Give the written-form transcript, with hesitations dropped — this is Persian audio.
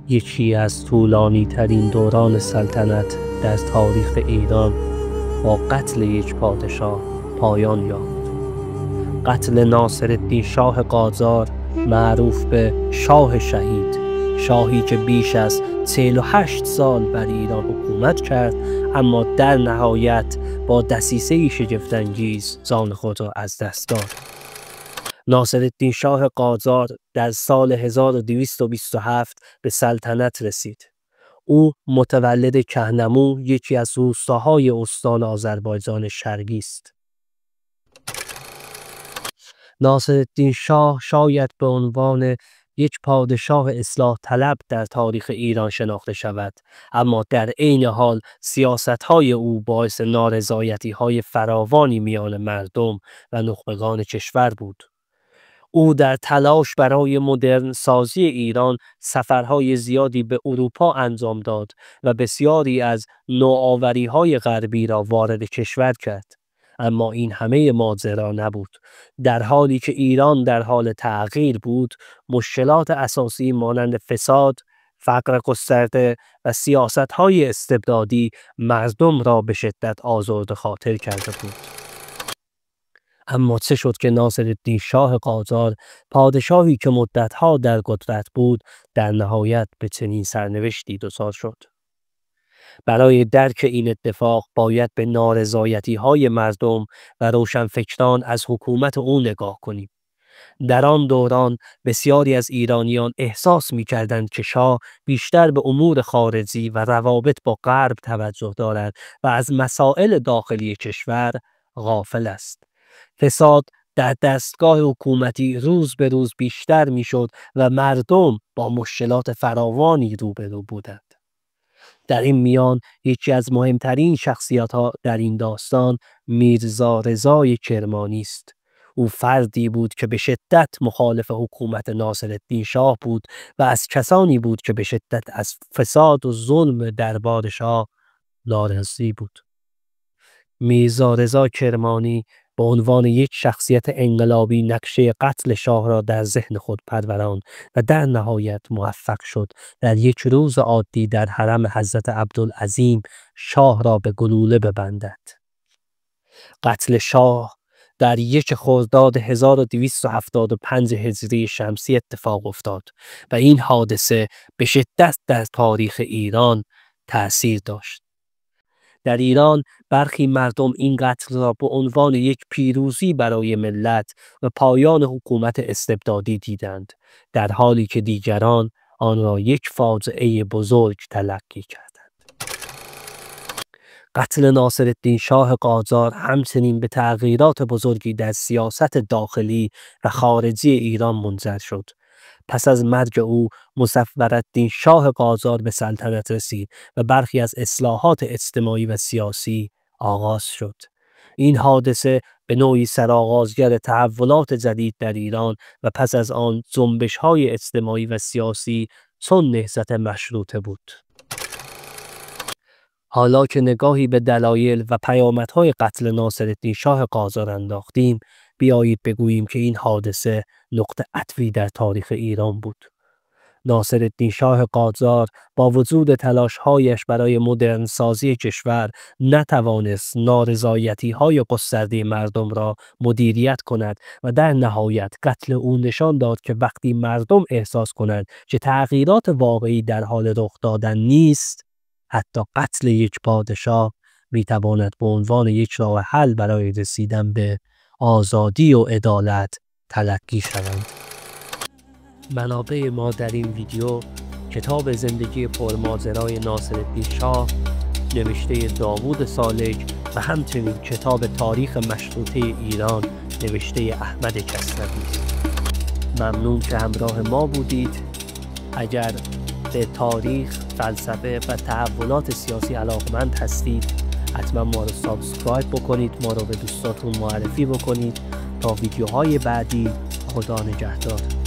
یکی از طولانی ترین دوران سلطنت در تاریخ ایران با قتل یک پادشاه پایان یافت. قتل ناصرالدین شاه قاجار، معروف به شاه شهید، شاهی که بیش از 48 سال بر ایران حکومت کرد اما در نهایت با دسیسه‌ای شگفت‌انگیز جان خود را از دست داد. ناصرالدین شاه قاجار در سال 1227 به سلطنت رسید. او متولد کهنمو، یکی از روستاهای استان آذربایجان شرقی است. ناصرالدین شاه شاید به عنوان یک پادشاه اصلاح طلب در تاریخ ایران شناخته شود، اما در عین حال سیاست‌های او باعث نارضایتی‌های فراوانی میان مردم و نخبگان کشور بود. او در تلاش برای مدرن سازی ایران سفرهای زیادی به اروپا انجام داد و بسیاری از نوآوری‌های غربی را وارد کشور کرد. اما این همه ماجرا نبود. در حالی که ایران در حال تغییر بود، مشکلات اساسی مانند فساد، فقر گسترده و سیاست‌های استبدادی مردم را به شدت آزرده خاطر کرده بود. اما چه شد که ناصرالدین شاه قاجار، پادشاهی که مدتها در قدرت بود، در نهایت به چنین سرنوشتی دچار شد؟ برای درک این اتفاق باید به نارضایتی‌های مردم و روشنفکران از حکومت او نگاه کنیم. در آن دوران بسیاری از ایرانیان احساس می‌کردند که شاه بیشتر به امور خارجی و روابط با غرب توجه دارد و از مسائل داخلی کشور غافل است. فساد در دستگاه حکومتی روز به روز بیشتر میشد و مردم با مشکلات فراوانی روبرو بودند. در این میان یکی از مهمترین شخصیت‌ها در این داستان میرزا رضای کرمانی است. او فردی بود که به شدت مخالف حکومت ناصرالدین شاه بود و از کسانی بود که به شدت از فساد و ظلم دربار شاه ناراضی بود. میرزا رضا کرمانی به عنوان یک شخصیت انقلابی نقشه قتل شاه را در ذهن خود پروراند و در نهایت موفق شد در یک روز عادی در حرم حضرت عبدالعظیم شاه را به گلوله ببندد. قتل شاه در 1 خرداد 1275 هجری شمسی اتفاق افتاد و این حادثه به شدت در تاریخ ایران تأثیر داشت. در ایران برخی مردم این قتل را به عنوان یک پیروزی برای ملت و پایان حکومت استبدادی دیدند، در حالی که دیگران آن را یک فاجعه بزرگ تلقی کردند. قتل ناصرالدین شاه قاجار همچنین به تغییرات بزرگی در سیاست داخلی و خارجی ایران منجر شد. پس از مرگ او، مظفرالدین شاه قاجار به سلطنت رسید و برخی از اصلاحات اجتماعی و سیاسی آغاز شد. این حادثه به نوعی سرآغازگر تحولات جدید در ایران و پس از آن جنبش‌های اجتماعی و سیاسی چون نهضت مشروطه بود. حالا که نگاهی به دلایل و پیامدهای قتل ناصرالدین شاه قاجار انداختیم، بیایید بگوییم که این حادثه نقطه عطفی در تاریخ ایران بود. ناصرالدین شاه قاجار با وجود تلاش‌هایش برای مدرن سازی کشور نتوانست نارضایتی‌های گسترده مردم را مدیریت کند و در نهایت قتل او نشان داد که وقتی مردم احساس کنند که تغییرات واقعی در حال رخ دادن نیست، حتی قتل یک پادشاه میتواند به عنوان یک راه حل برای رسیدن به آزادی و عدالت تلقی شوند. منابع ما در این ویدیو: کتاب زندگی پرماجرای ناصرالدین شاه نوشته داوود سالک و همچنین کتاب تاریخ مشروطه ایران نوشته احمد کسروی است. ممنون که همراه ما بودید. اگر به تاریخ، فلسفه و تحولات سیاسی علاقمند هستید، حتما ما رو سابسکرایب بکنید، ما رو به دوستاتون معرفی بکنید. تا ویدیوهای بعدی، خدا نگهدار.